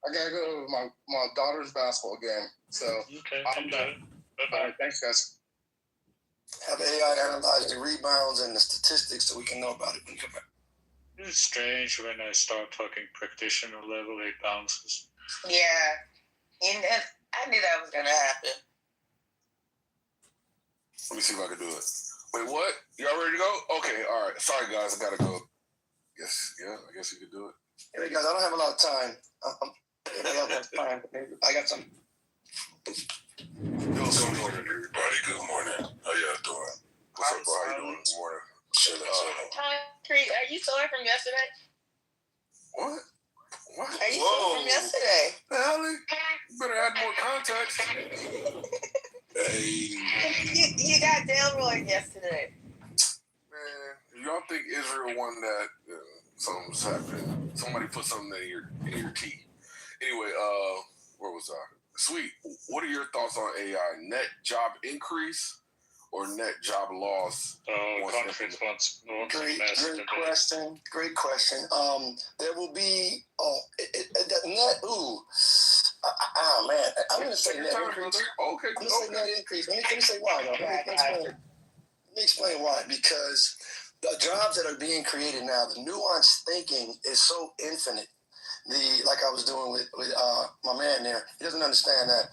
I gotta go to my daughter's basketball game. So okay, I'm done. Bye. All right, thanks, guys. Have AI analyze the rebounds and the statistics so we can know about it when you come back. It's strange when I start talking practitioner level, it bounces. Yeah. I knew that was going to happen. Let me see if I can do it. Wait, what? Y'all ready to go? Okay, all right. Sorry, guys, I gotta go. Yes, yeah, I guess you could do it. Hey, guys, I don't have a lot of time. That's fine. I got some. Good morning, everybody. Good morning. How y'all doing? What's up, bro? How you doing this morning? Concrete, are you sore from yesterday? What? Are you sore from yesterday? The hell? You better add more context. Hey. You got Delroy yesterday. Man, y'all think Israel won that? Something's happening. Somebody put something in your tea. Anyway, where was I? Sweet. What are your thoughts on AI? Net job increase or net job loss? Conference wants Great question. Great question. There will be net. Oh man, I'm going to say net increase. Okay. I'm going to say net increase. Let me say why. Let me explain why. Because the jobs that are being created now, the nuanced thinking is so infinite. Like I was doing with my man there, he doesn't understand that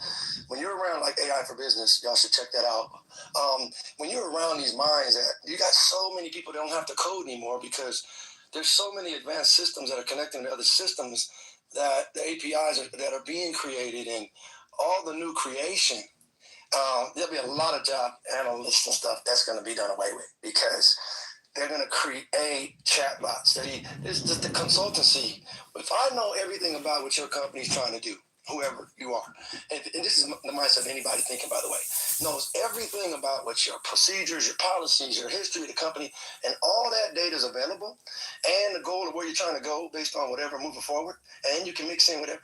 when you're around like AI for Business, y'all should check that out. When you're around these minds, that you got so many people that don't have to code anymore because there's so many advanced systems that are connecting to other systems that the APIs that are being created and all the new creation. There'll be a lot of job analysts and stuff that's going to be done away with because they're going to create chatbots. It's just the consultancy. If I know everything about what your company's trying to do, whoever you are, and this is the mindset of anybody thinking, by the way, knows everything about what your procedures, your policies, your history of the company, and all that data is available, and the goal of where you're trying to go based on whatever moving forward, and you can mix in whatever.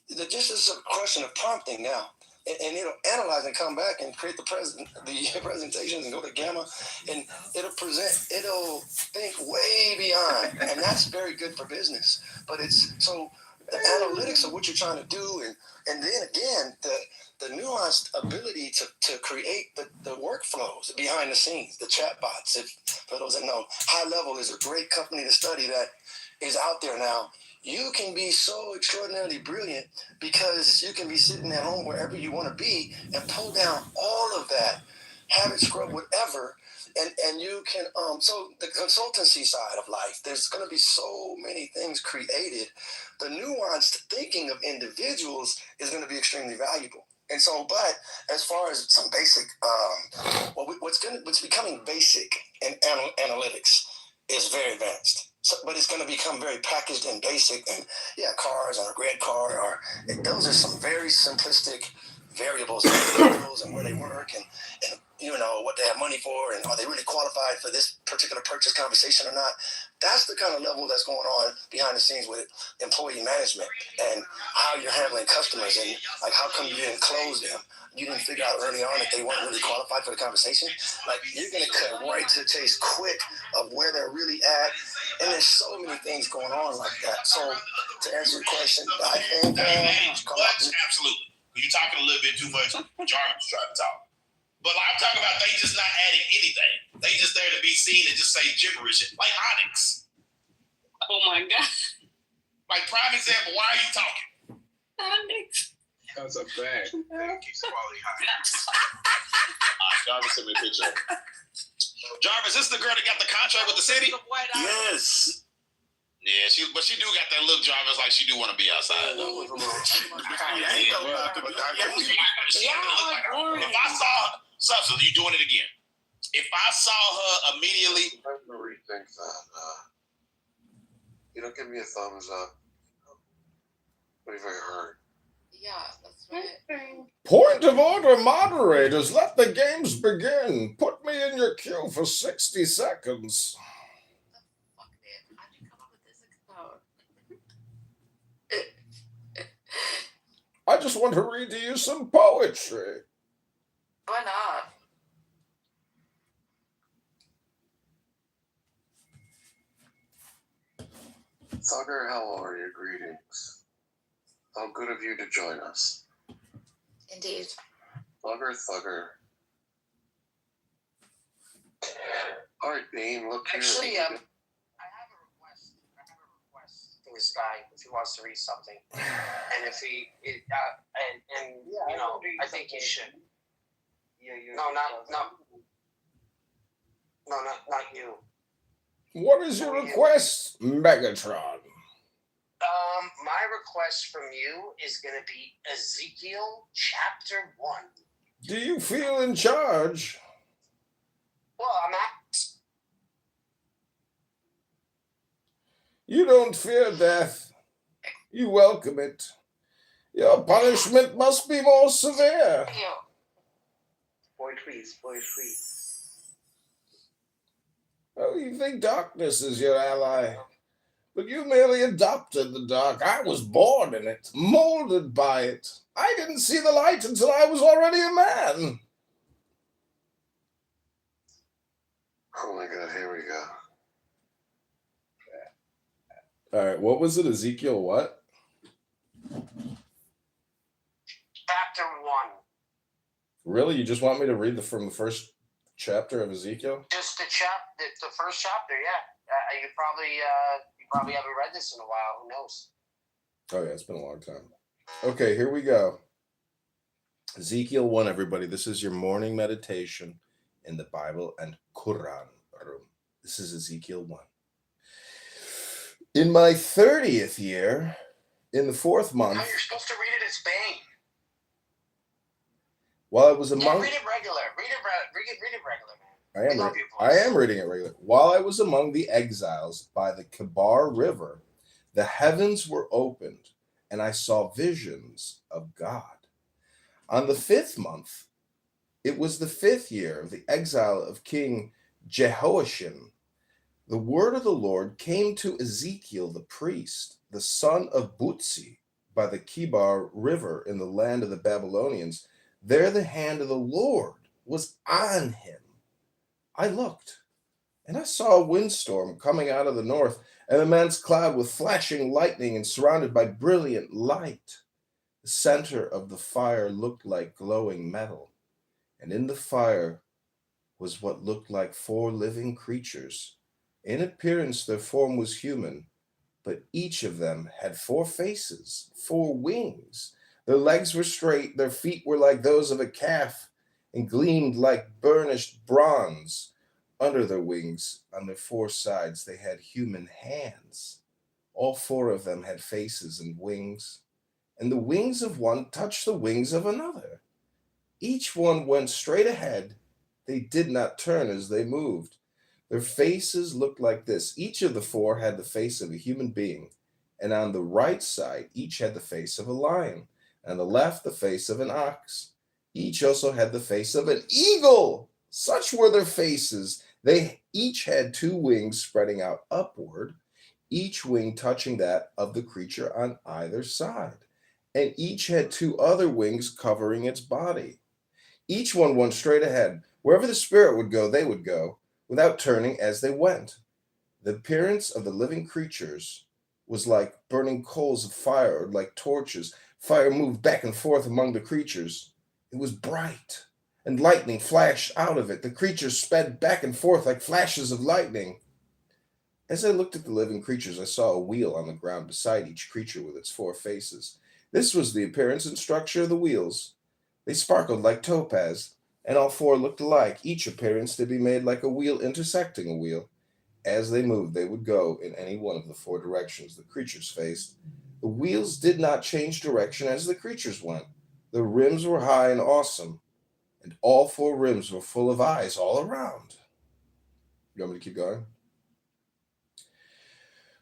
This is a question of prompting now. And it'll analyze and come back and create the presentations and go to Gamma, and it'll think way beyond, and that's very good for business. But it's so the analytics of what you're trying to do, and then again the nuanced ability to create the workflows behind the scenes, the chatbots. For those that know, High Level is a great company to study that is out there now. You can be so extraordinarily brilliant because you can be sitting at home wherever you want to be and pull down all of that, have it scrub whatever, and you can, so the consultancy side of life, there's going to be so many things created. The nuanced thinking of individuals is going to be extremely valuable. And so, but as far as some basic, what's becoming basic in analytics is very advanced. So, but it's going to become very packaged and basic, and cars and a red car, those are some very simplistic variables and where they work and what they have money for and are they really qualified for this particular purchase conversation or not. That's the kind of level that's going on behind the scenes with employee management and how you're handling customers and like how come you didn't close them. You didn't figure out early on that they weren't really qualified for the conversation. Like you're going to cut right to the chase quick of where they're really at. And there's so many things going on like that. So to answer your question, I think absolutely. You're talking a little bit too much. Jarvis trying to talk. But like I'm talking about, they just not adding anything. They just there to be seen and just say gibberish, like Onyx. Oh my God. Like prime example, why are you talking? Onyx. That's a fact. Keeps quality high. Jarvis sent me a picture. Jarvis, this is the girl that got the contract with the city? yes. Yeah, she do got that look, Jarvis, like she do want to be outside. If I saw substance, you doing it again. If I saw her immediately, I'm gonna rethink that. Give me a thumbs up. What do you think I heard? Yeah, that's right. Point of order, moderators. Let the games begin. Put me in your queue for 60 seconds. I just want to read to you some poetry. Why not? Thugger, how are you? Greetings. How good of you to join us. Indeed. Thugger. All right, Bean, look here. Actually, I have a request for this guy if he wants to read something, and if he, I think he should. Not you. What is your request, Megatron? My request from you is going to be Ezekiel chapter 1. Do you feel in charge? Well, I'm at. You don't fear death. You welcome it. Your punishment must be more severe. Boy, please. Oh, you think darkness is your ally. But you merely adopted the dark. I was born in it, molded by it. I didn't see the light until I was already a man. Oh my God, here we go. All right, what was it, Ezekiel what? Chapter 1. Really? You just want me to read from the first chapter of Ezekiel? Just the first chapter, yeah. You probably haven't read this in a while. Who knows? Oh, yeah, it's been a long time. Okay, here we go. Ezekiel 1, everybody. This is your morning meditation in the Bible and Quran room. This is Ezekiel 1. In my 30th year, in the 4th month... No, you're supposed to read it as Bane. While I was among... Read it regular. Read it regular, man. I am reading it regularly. While I was among the exiles by the Kitover River, the heavens were opened, and I saw visions of God. On the 5th month, it was the 5th year of the exile of King Jehoiachin. The word of the Lord came to Ezekiel the priest, the son of Butzi, by the Kitover River in the land of the Babylonians. There the hand of the Lord was on him. I looked, and I saw a windstorm coming out of the north, an immense cloud with flashing lightning and surrounded by brilliant light. The center of the fire looked like glowing metal, and in the fire was what looked like 4 living creatures. In appearance, their form was human, but each of them had 4 faces, 4 wings. Their legs were straight, their feet were like those of a calf, and gleamed like burnished bronze. Under their wings, on their 4 sides, they had human hands. All 4 of them had faces and wings, and the wings of one touched the wings of another. Each one went straight ahead. They did not turn as they moved. Their faces looked like this. Each of the 4 had the face of a human being, and on the right side, each had the face of a lion, and on the left, the face of an ox. Each also had the face of an eagle. Such were their faces. They each had 2 wings spreading out upward, each wing touching that of the creature on either side, and each had 2 other wings covering its body. Each one went straight ahead. Wherever the spirit would go, they would go, without turning as they went. The appearance of the living creatures was like burning coals of fire, or like torches. Fire moved back and forth among the creatures. It was bright, and lightning flashed out of it. The creatures sped back and forth like flashes of lightning. As I looked at the living creatures, I saw a wheel on the ground beside each creature with its 4 faces. This was the appearance and structure of the wheels. They sparkled like topaz, and all 4 looked alike, each appearance to be made like a wheel intersecting a wheel. As they moved, they would go in any one of the 4 directions the creatures faced. The wheels did not change direction as the creatures went. The rims were high and awesome, and all 4 rims were full of eyes all around. You want me to keep going?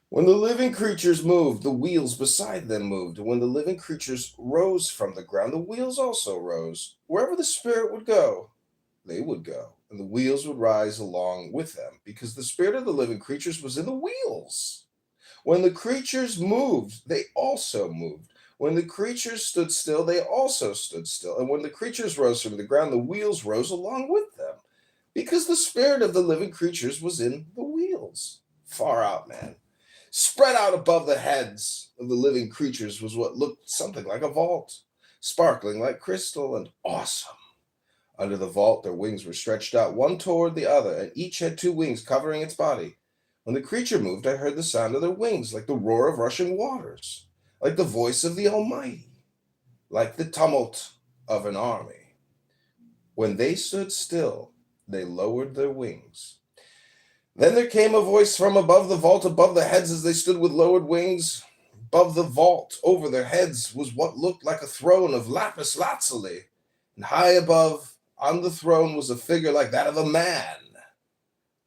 When the living creatures moved, the wheels beside them moved. And when the living creatures rose from the ground, the wheels also rose. Wherever the spirit would go, they would go, and the wheels would rise along with them, because the spirit of the living creatures was in the wheels. When the creatures moved, they also moved. When the creatures stood still, they also stood still. And when the creatures rose from the ground, the wheels rose along with them, because the spirit of the living creatures was in the wheels. Far out, man. Spread out above the heads of the living creatures was what looked something like a vault, sparkling like crystal and awesome. Under the vault, their wings were stretched out one toward the other, and each had two wings covering its body. When the creature moved, I heard the sound of their wings, like the roar of rushing waters, like the voice of the Almighty, like the tumult of an army. When they stood still, they lowered their wings. Then there came a voice from above the vault, above the heads as they stood with lowered wings. Above the vault, over their heads, was what looked like a throne of lapis lazuli, and high above, on the throne, was a figure like that of a man.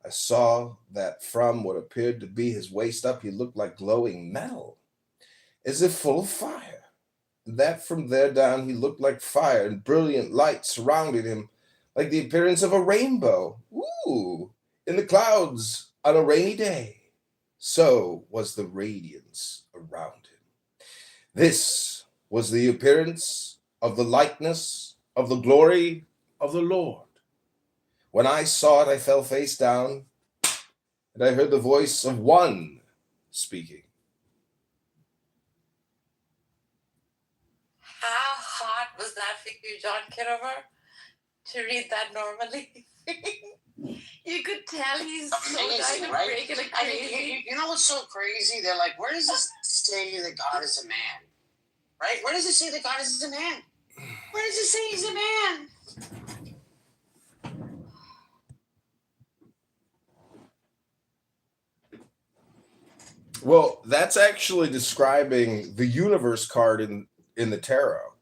I saw that from what appeared to be his waist up, he looked like glowing metal, as if full of fire. That from there down, he looked like fire, and brilliant light surrounded him, like the appearance of a rainbow. Ooh! In the clouds on a rainy day. So was the radiance around him. This was the appearance of the likeness of the glory of the Lord. When I saw it, I fell face down, and I heard the voice of one speaking. How hard was that for you, John Kitover, to read that normally? You could tell he's Amazing, so right? breaking like I mean, crazy. you know what's so crazy? They're like, where does this say that God is a man? Right? Where does it say that God is a man? Where does it say he's a man? Well, that's actually describing the universe card in the tarot.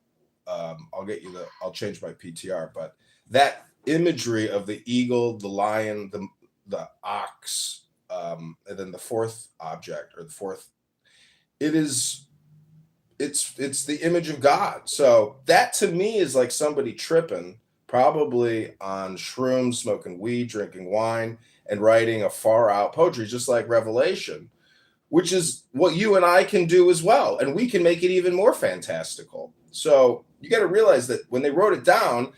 I'll change my PTR, but that imagery of the eagle, the lion, the ox, and then the fourth object or the fourth, it's the image of God. So that to me is like somebody tripping, probably on shrooms, smoking weed, drinking wine, and writing a far out poetry, just like Revelation, which is what you and I can do as well. And we can make it even more fantastical. So you got to realize that when they wrote it down,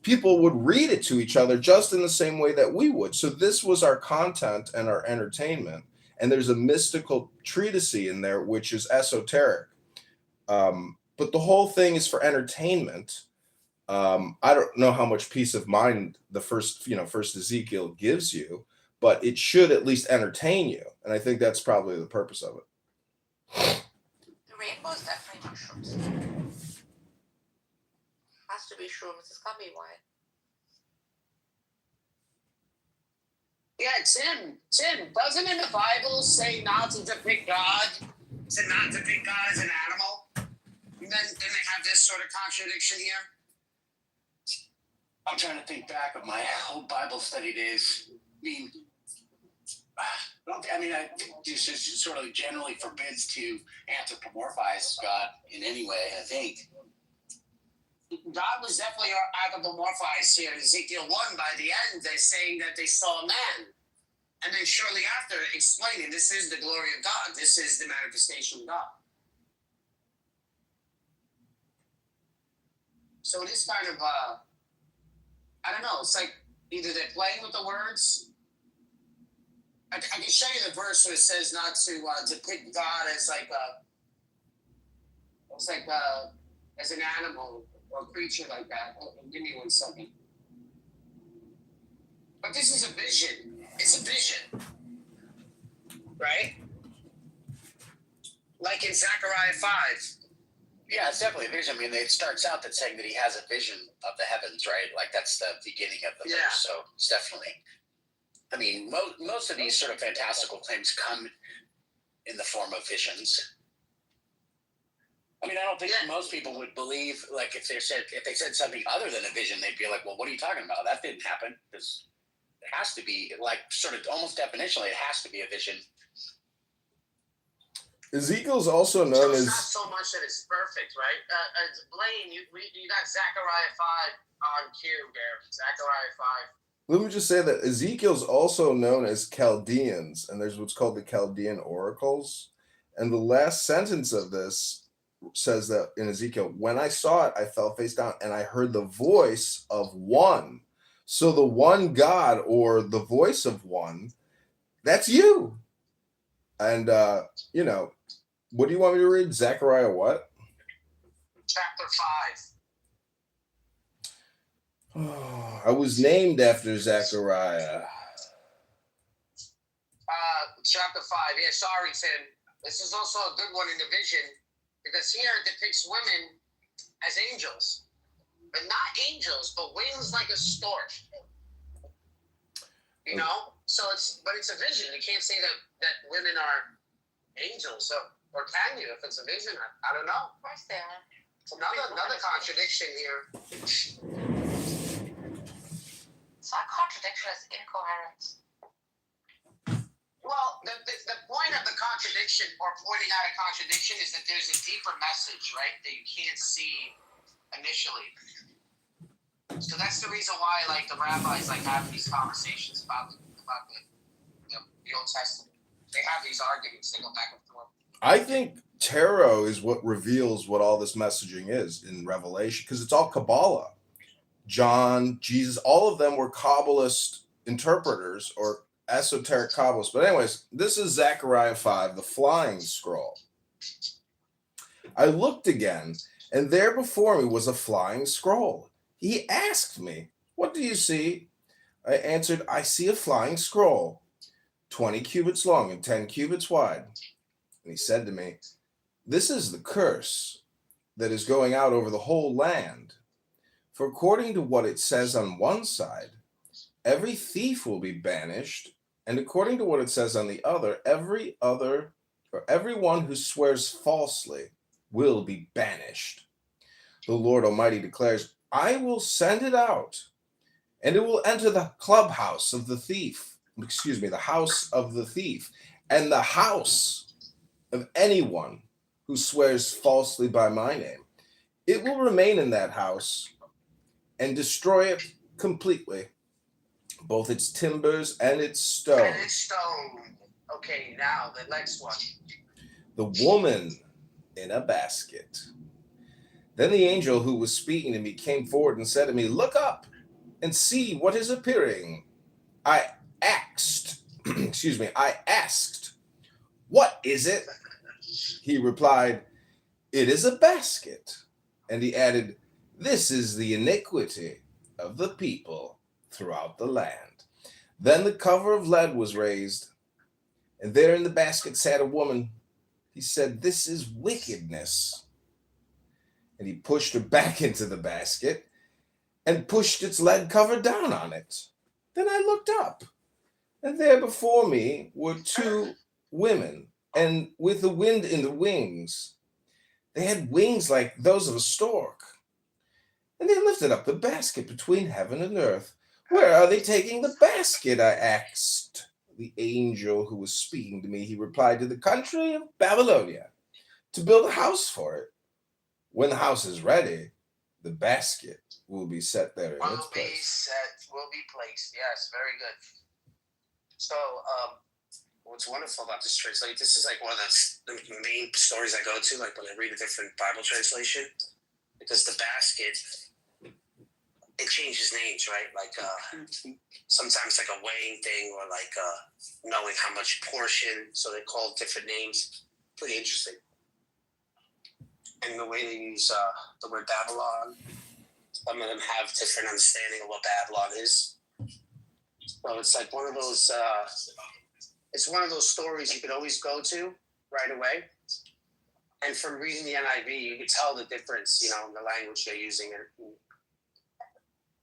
people would read it to each other just in the same way that we would. So this was our content and our entertainment. And there's a mystical treatise in there, which is esoteric. But the whole thing is for entertainment. I don't know how much peace of mind the first Ezekiel gives you, but it should at least entertain you. And I think that's probably the purpose of it. The rainbow is definitely mushrooms. Has to be shrooms. It's gotta be wine. Yeah, Tim, doesn't in the Bible say not to depict God? To not depict God as an animal? And then they have this sort of contradiction here? I'm trying to think back of my whole Bible study days. I think just sort of generally forbids to anthropomorphize God in any way, I think. God was definitely anthropomorphized here in Ezekiel 1. By the end, they're saying that they saw a man. And then shortly after, explaining this is the glory of God. This is the manifestation of God. So it is kind of, I don't know, it's like either they're playing with the words. I can show you the verse where it says not to depict God as as an animal or creature like that. Give me 1 second. But this is a vision. It's a vision. Right? Like in Zechariah 5. Yeah, it's definitely a vision. I mean, it starts out that saying that he has a vision of the heavens, right? Like that's the beginning of the verse. So it's definitely. I mean, most of these sort of fantastical claims come in the form of visions. I mean, I don't think most people would believe, like, if they said something other than a vision, they'd be like, well, what are you talking about? That didn't happen. Because it has to be, like, sort of almost definitionally, it has to be a vision. Ezekiel's also known so it's as. not so much that it's perfect, right? Blaine, you got Zechariah 5 on cue there. Zechariah 5. Let me just say that Ezekiel's also known as Chaldeans, and there's what's called the Chaldean oracles. And the last sentence of this says that in Ezekiel, when I saw it, I fell face down, and I heard the voice of one. So the one God, or the voice of one, that's you. And you know, what do you want me to read? Zechariah what? Chapter 5. I was named after Zechariah. Chapter 5. Yeah, sorry, Tim. This is also a good one in the vision because here it depicts women as angels, but not angels, but wings like a stork. You know, so it's a vision. You can't say that women are angels, or can you? If it's a vision, I don't know. Of course they are. It's another contradiction here. It's not contradiction, it's incoherence. Well, the point of the contradiction or pointing out a contradiction is that there's a deeper message, right, that you can't see initially. So that's the reason why, like, the rabbis like have these conversations about the Old Testament. They have these arguments. They go back and forth. I think tarot is what reveals what all this messaging is in Revelation, because it's all Kabbalah. John, Jesus, all of them were Kabbalist interpreters or esoteric Kabbalists. But anyways, this is Zechariah 5, the flying scroll. I looked again, and there before me was a flying scroll. He asked me, "What do you see?" I answered, "I see a flying scroll, 20 cubits long and 10 cubits wide." And he said to me, "This is the curse that is going out over the whole land. For according to what it says on one side, every thief will be banished, and according to what it says on the other, everyone who swears falsely will be banished. The Lord Almighty declares, I will send it out, and it will enter the clubhouse of the thief, the house of the thief, and the house of anyone who swears falsely by my name. It will remain in that house and destroy it completely, both its timbers and its stone." And it's stone. Okay, now the next one. The woman in a basket. Then the angel who was speaking to me came forward and said to me, "Look up and see what is appearing." I asked, "What is it?" He replied, "It is a basket." And he added, "This is the iniquity of the people throughout the land." Then the cover of lead was raised, and there in the basket sat a woman. He said, "This is wickedness." And he pushed her back into the basket and pushed its lead cover down on it. Then I looked up, and there before me were two women, and with the wind in the wings. They had wings like those of a stork. And they lifted up the basket between heaven and earth. "Where are they taking the basket?" I asked the angel who was speaking to me. He replied, "To the country of Babylonia, to build a house for it. When the house is ready, the basket will be set there in its place." Will be placed. Yes, very good. So, what's wonderful about this translation, this is like one of the main stories I go to, like when I read a different Bible translation, because the basket, it changes names, right? Like sometimes like a weighing thing, or like knowing how much portion, so they call it different names. Pretty interesting. And the way they use the word Babylon, some of them have different understanding of what Babylon is. So it's like one of those. It's one of those stories you could always go to right away. And from reading the NIV, you can tell the difference, in the language they're using.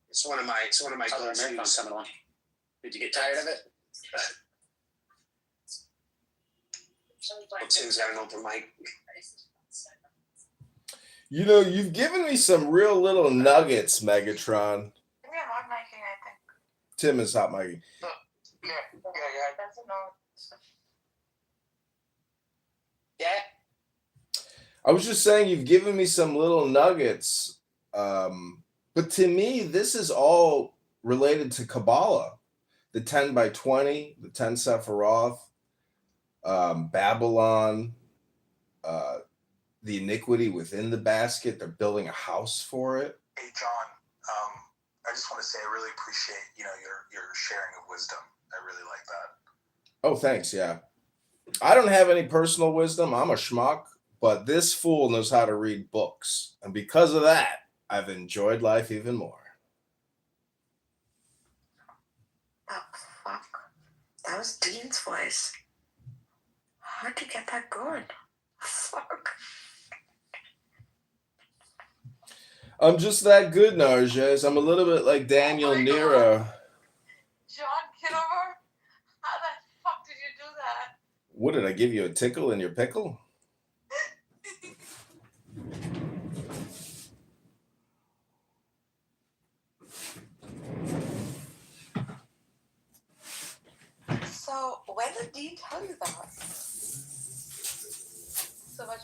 It's one of my go-tos. Did you get tired of it? Tim's got an open mic. You've given me some real little nuggets, Megatron. Maybe I'm hot micing, I think. Tim is hot micing. Yeah. Doesn't know. Yeah. I was just saying you've given me some little nuggets. But to me, this is all related to Kabbalah. The 10 by 20, the 10 Sephiroth, Babylon, the iniquity within the basket. They're building a house for it. Hey, John, I just want to say I really appreciate, your sharing of wisdom. I really like that. Oh, thanks. Yeah. I don't have any personal wisdom. I'm a schmuck, but this fool knows how to read books. And because of that, I've enjoyed life even more. Oh, fuck. That was Dean's voice. How'd you get that going? Fuck. I'm just that good, Narges. I'm a little bit like Daniel Oh my Nero. John Kitover? How the fuck did you do that? What did I give you, a tickle in your pickle? So, when did Dean tell you that? So much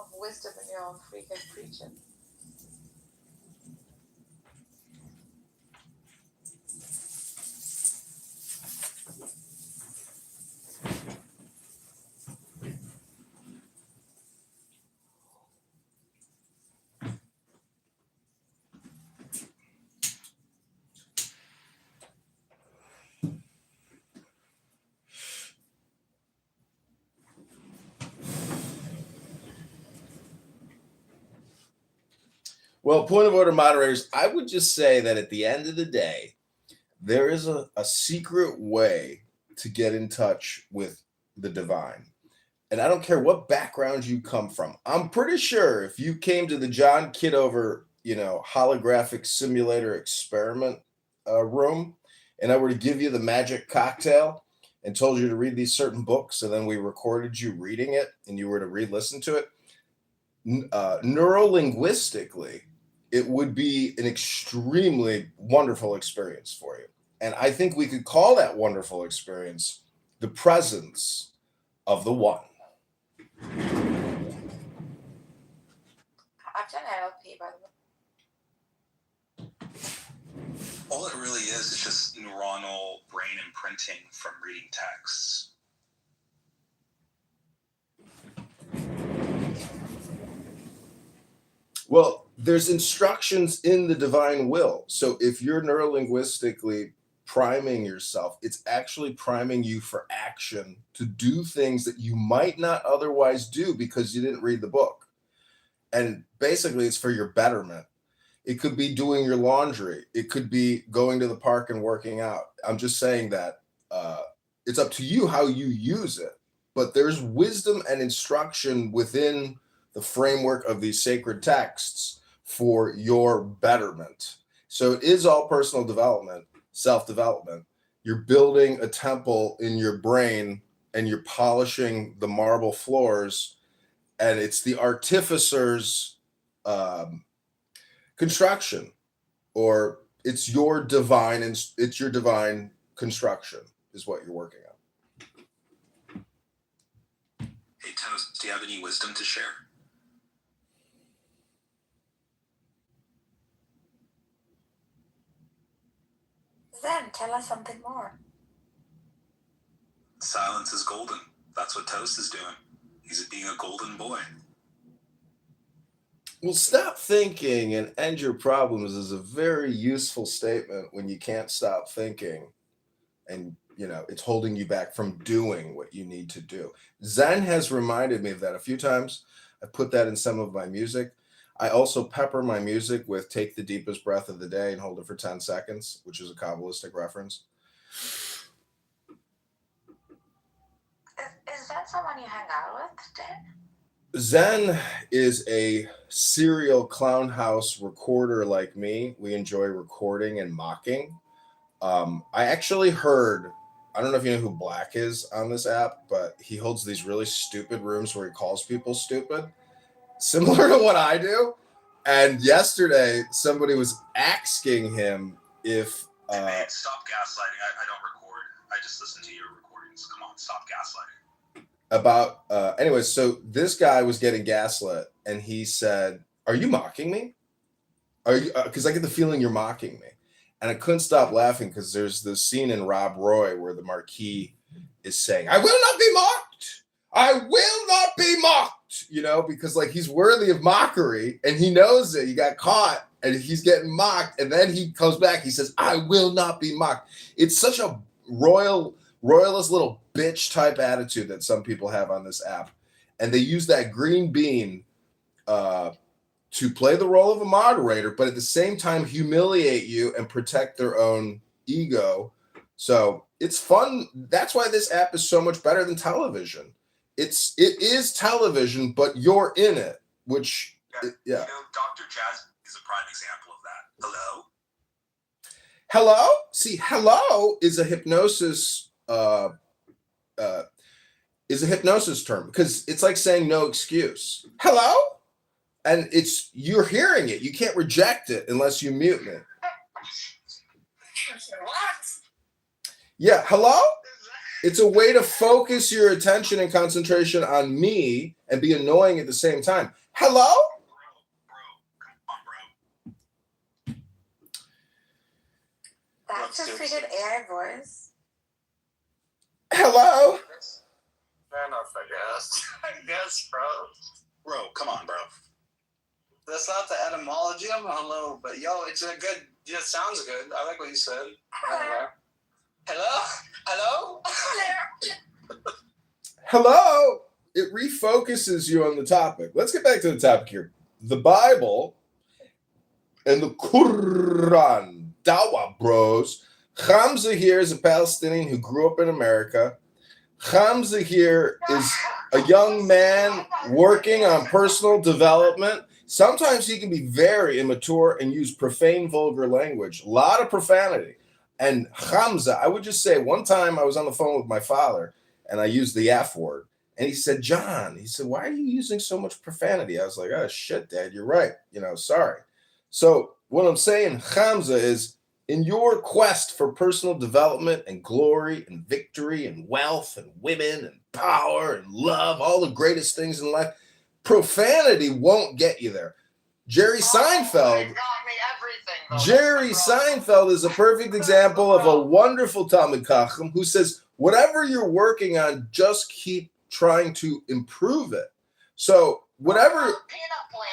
of wisdom in your own freaking preaching. Well, point of order, moderators, I would just say that at the end of the day, there is a secret way to get in touch with the divine. And I don't care what background you come from. I'm pretty sure if you came to the John Kitover, holographic simulator experiment room, and I were to give you the magic cocktail and told you to read these certain books, and then we recorded you reading it, and you were to re-listen to it, neurolinguistically, it would be an extremely wonderful experience for you. And I think we could call that wonderful experience the presence of the one. I've done NLP, by the way. All it really is just neuronal brain imprinting from reading texts. Well, there's instructions in the divine will. So if you're neurolinguistically priming yourself, it's actually priming you for action to do things that you might not otherwise do because you didn't read the book. And basically, it's for your betterment. It could be doing your laundry. It could be going to the park and working out. I'm just saying that it's up to you how you use it. But there's wisdom and instruction within the framework of these sacred texts for your betterment. So it is all personal development, self-development. You're building a temple in your brain and you're polishing the marble floors, and it's the artificer's construction, or it's your divine construction is what you're working on. Hey, Toast, do you have any wisdom to share? Then tell us something more. Silence is golden. That's what Toast is doing. He's being a golden boy. Well, stop thinking and end your problems is a very useful statement when you can't stop thinking and it's holding you back from doing what you need to do. Zen has reminded me of that a few times. I put that in some of my music. I also pepper my music with Take the Deepest Breath of the Day and Hold It for 10 Seconds, which is a Kabbalistic reference. Is that someone you hang out with, Dan? Zen is a serial clown house recorder like me. We enjoy recording and mocking. I actually heard, I don't know if you know who Black is on this app, but he holds these really stupid rooms where he calls people stupid, similar to what I do. And yesterday, somebody was asking him if... Hey, man, stop gaslighting. I don't record. I just listen to your recordings. Come on, stop gaslighting. Anyways, so this guy was getting gaslit, and he said, "Are you mocking me? Are you? Because I get the feeling you're mocking me." And I couldn't stop laughing because there's this scene in Rob Roy where the Marquis is saying, "I will not be mocked. I will not be mocked." Because he's worthy of mockery, and he knows it. He got caught, and he's getting mocked, and then he comes back. He says, "I will not be mocked." It's such a royal royalist little bitch type attitude that some people have on this app. And they use that green bean to play the role of a moderator, but at the same time humiliate you and protect their own ego. So it's fun. That's why this app is so much better than television. It is television, but you're in it, which You know, Dr. Jazz is a prime example of that. Hello? Hello? See, hello is a hypnosis term because it's like saying no excuse. Hello? And you're hearing it. You can't reject it unless you mute me. What? Yeah, hello? It's a way to focus your attention and concentration on me and be annoying at the same time. Hello? Bro, come on, bro. That's a pretty good AI voice. Hello? Fair enough, I guess. I guess, bro. Bro, come on, bro. That's not the etymology of hello, but it sounds good. I like what you said. Hello? Hello? Hello? It refocuses you on the topic. Let's get back to the topic here. The Bible and the Quran. Dawa, bros. Hamza here is a Palestinian who grew up in America. Hamza here is a young man working on personal development. Sometimes he can be very immature and use profane, vulgar language. A lot of profanity. And Hamza, I would just say, one time I was on the phone with my father and I used the F word. And he said, John, why are you using so much profanity? I was like, oh, shit, Dad, you're right. Sorry. So what I'm saying, Hamza, is in your quest for personal development and glory and victory and wealth and women and power and love, all the greatest things in life, profanity won't get you there. Jerry Seinfeld is a perfect example of a wonderful Talmud Chacham who says, whatever you're working on, just keep trying to improve it. So whatever. Peanut plate.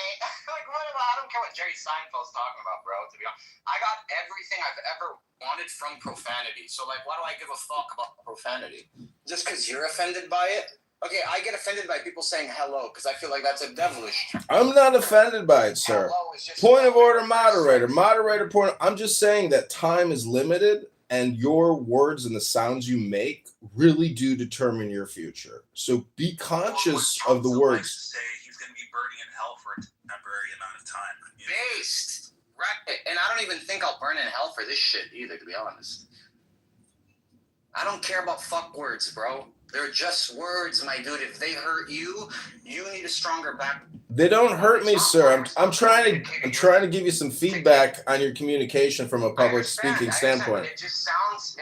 I don't care what Jerry Seinfeld's talking about, bro. To be honest, I got everything I've ever wanted from profanity. So, why do I give a fuck about profanity? Just because you're offended by it? Okay, I get offended by people saying hello because I feel like that's a devilish term. I'm not offended by it, sir. Point of order, moderator. Moderator point. I'm just saying that time is limited and your words and the sounds you make really do determine your future. So be conscious of the words. Say he's going to be burning in hell for a temporary amount of time. Based. Right. And I don't even think I'll burn in hell for this shit either, to be honest. I don't care about fuck words, bro. They're just words, my dude. If they hurt you, you need a stronger back. They don't hurt me, sir. I'm trying to give you some feedback on your communication from a public speaking standpoint. It just sounds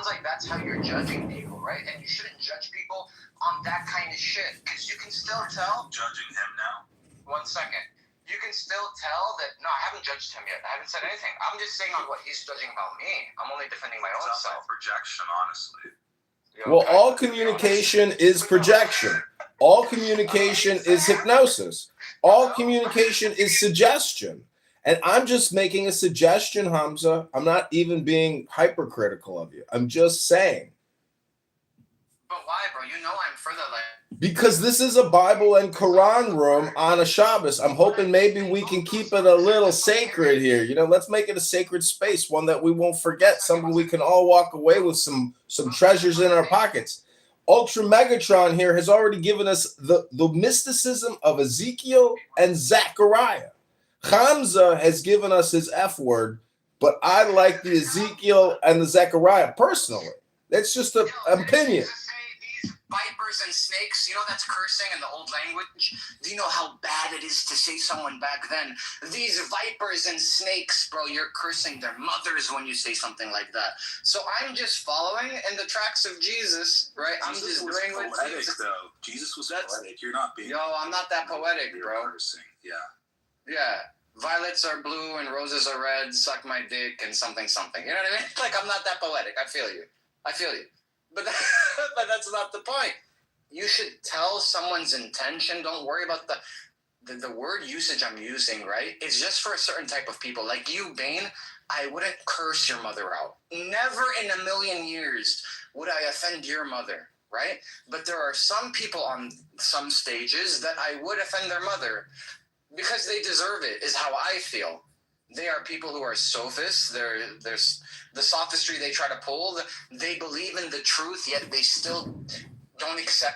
like that's how you're judging people, right? And you shouldn't judge people on that kind of shit because you can still tell. Judging him now. 1 second. You can still tell that. No, I haven't judged him yet. I haven't said anything. I'm just saying on what he's judging about me. I'm only defending my own self. Projection, honestly. Well, all communication is projection. All communication is hypnosis. All communication is suggestion. And I'm just making a suggestion, Hamza. I'm not even being hypercritical of you. I'm just saying. But why, bro? You know I'm further because this is a Bible and Quran room on a Shabbos. I'm hoping maybe we can keep it a little sacred here. Let's make it a sacred space, one that we won't forget, something we can all walk away with some treasures in our pockets. Ultra Megatron here has already given us the mysticism of Ezekiel and Zechariah. Hamza has given us his F word, but I like the Ezekiel and the Zechariah personally. That's just an opinion. Vipers and snakes, that's cursing in the old language. Do you know how bad it is to say someone back then? These vipers and snakes, bro, you're cursing their mothers when you say something like that. So I'm just following in the tracks of Jesus, right? I'm just doing what Jesus. Though. Jesus was poetic. You're not being. Yo, I'm not that poetic, bro. Cursing. Yeah. Yeah. Violets are blue and roses are red. Suck my dick and something. You know what I mean? I'm not that poetic. I feel you. But that's not the point. You should tell someone's intention. Don't worry about the word usage I'm using, right? It's just for a certain type of people. Like you, Bane, I wouldn't curse your mother out. Never in a million years would I offend your mother, right? But there are some people on some stages that I would offend their mother because they deserve it, is how I feel. They are people who are sophists. There's the sophistry they try to pull. They believe in the truth, yet they still don't accept